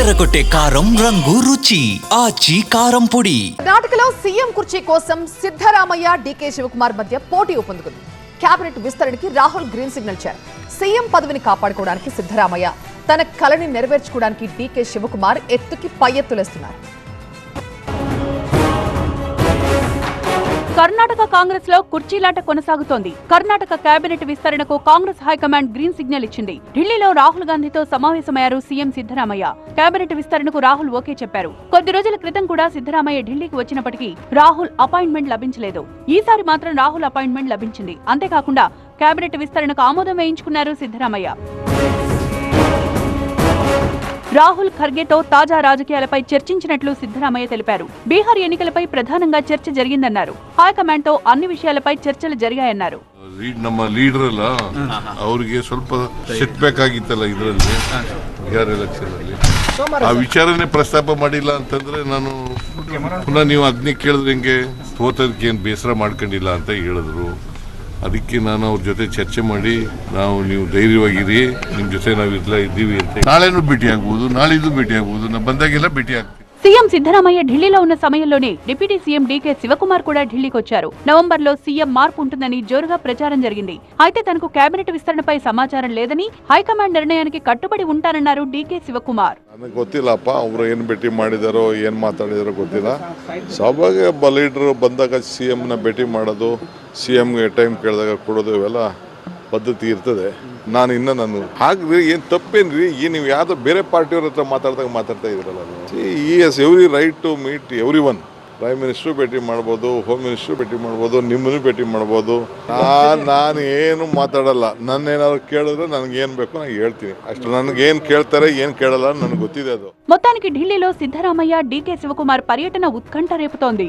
అదరగొట్టే కారం రంగు రుచి ఆచి కారం పొడి. కర్ణాటకలో సీఎం కుర్చీ కోసం సిద్ధరామయ్య డీకే శివకుమార్ మధ్య పోటీ ఊపందుకుంది. కేబినెట్ విస్తరణకి రాహుల్ గ్రీన్ సిగ్నల్ ఇచ్చారు. సీఎం పదవిని కాపాడుకోవడానికి సిద్ధరామయ్య, తన కలని నెరవేర్చుకోవడానికి డీకే శివకుమార్ ఎత్తుకి పై ఎత్తులేస్తున్నారు. కర్ణాటక కాంగ్రెస్ లో కుర్చీలాట కొనసాగుతోంది. కర్ణాటక కేబినెట్ విస్తరణకు కాంగ్రెస్ హైకమాండ్ గ్రీన్ సిగ్నల్ ఇచ్చింది. ఢిల్లీలో రాహుల్ గాంధీతో సమావేశమయ్యారు సీఎం సిద్ధరామయ్య. కేబినెట్ విస్తరణకు రాహుల్ ఓకే చెప్పారు. కొద్ది రోజుల క్రితం కూడా సిద్ధరామయ్య ఢిల్లీకి వచ్చినప్పటికీ రాహుల్ అపాయింట్మెంట్ లభించలేదు. ఈసారి మాత్రం రాహుల్ అపాయింట్మెంట్ లభించింది. అంతేకాకుండా కేబినెట్ విస్తరణకు ఆమోదం వేయించుకున్నారు సిద్ధరామయ్య. రాహుల్ ఖర్గేతో తాజా రాజకీయాలపై చర్చించినట్లు సిద్ధరామయ్య తెలిపారు. బీహార్ ఎన్నికలపై ప్రధానంగా చర్చ జరిగిందన్నారు. హైకమాండ్ తో అన్ని విషయాలపై చర్చలు జరిగాయన్నారు. ನಮ್ಮ ಲೀಡರ್ ಅಲ್ಲ, ಅವ್ರಿಗೆ ಸ್ವಲ್ಪ ಸೆಟ್ ಬ್ಯಾಕ್ ಆಗಿತ್ತಲ್ಲ ಇದರಲ್ಲಿ ಬಿಹಾರ್ ಎಲೆಕ್ಷನ್ ಅಲ್ಲಿ, ಆ ವಿಚಾರನೆ ಪ್ರಸ್ತಾಪ ಮಾಡಿಲ್ಲ ಅಂತಂದ್ರೆ ನಾನು ಪುನಃ ನೀವು ಅಗ್ನಿ ಕೇಳಿದ್ರೆ ಹೆಂಗೆ, ಸೋತದಕ್ಕೆ ಏನ್ ಬೇಸರ ಮಾಡ್ಕೊಂಡಿಲ್ಲ ಅಂತ ಹೇಳಿದ್ರು. ಅದಕ್ಕೆ ನಾನು ಅವ್ರ ಜೊತೆ ಚರ್ಚೆ ಮಾಡಿ ನೀವು ಧೈರ್ಯವಾಗಿರಿ, ನಿಮ್ ಜೊತೆ ನಾವಿಲ್ಲ ಇದ್ದೀವಿ ಅಂತ. ನಾಳೆನೂ ಭೇಟಿ ಆಗ್ಬಹುದು, ನಾಳಿದ್ದು ಭೇಟಿ ಆಗ್ಬಹುದು, ನಾ ಬಂದಾಗೆಲ್ಲ ಭೇಟಿ ಆಗ್ತೀವಿ. సీఎం సిద్ధరామయ్య ఢిల్లీలో ఉన్న సమయంలోనే డిప్యూటీ సీఎం డీకే శివకుమార్ కూడా ఢిల్లీకి వచ్చారు. నవంబర్లో సీఎం మార్పు ఉంటుందని జోరుగా ప్రచారం జరిగింది. అయితే తనకు కేబినెట్ విస్తరణపై సమాచారం లేదని, హైకమాండ్ నిర్ణయానికి కట్టుబడి ఉంటారన్నారు డీకే శివకుమార్. ನನಗೆ ಗೊತ್ತಿಲ್ಲಪ್ಪ, ಅವರು ಏನು ಭೇಟಿ ಮಾಡಿದಾರೋ ಏನು ಮಾತಾಡಿದಾರೋ ಗೊತ್ತಿಲ್ಲ. ಸ್ವಾಭಾವಿಕ ಲೀಡರ್ ಬಂದಾಗ ಸಿಎಂನ ಭೇಟಿ ಮಾಡೋದು, ಸಿಎಂಗೆ ಟೈಮ್ ಕೇಳಿದಾಗ ಕೊಡೋದು, ಇವೆಲ್ಲ ಪದ್ಧತಿ ಇರ್ತದೆ. ನಾನು ಹಾಗ್ರಿ ಏನು ತಪ್ಪೇನ್ರಿ, ಈ ನೀವು ಯಾವ್ದೋ ಬೇರೆ ಪಾರ್ಟಿಯವ್ರ ಹತ್ರ ಮಾತಾಡ್ತಾ ಇದ್ರಲ್ಲ, ಈ has every right to meet everyone. Prime minister ಭೇಟಿ ಮಾಡ್ಬೋದು, ಹೋಮ್ ಮಿನಿಸ್ಟ್ರು ಭೇಟಿ ಮಾಡ್ಬೋದು, ನಿಮ್ಮನ್ನು ಭೇಟಿ ಮಾಡ್ಬೋದು. ನಾನು ಏನು ಮಾತಾಡಲ್ಲ. ನನ್ನೇನಾದ್ರು ಕೇಳಿದ್ರೆ ನನಗೇನು ಬೇಕು ನಾನು ಹೇಳ್ತೀನಿ ಅಷ್ಟು. ನನಗೇನು ಕೇಳ್ತಾರೆ ಏನು ಕೇಳಲ್ಲ ನನಗೆ ಗೊತ್ತಿದೆ ಅದು. మొత్తానికి ఢిల్లీలో సిద్ధరామయ్య డీకే శివకుమార్ పర్యటన ఉత్కంఠ రేపుతోంది.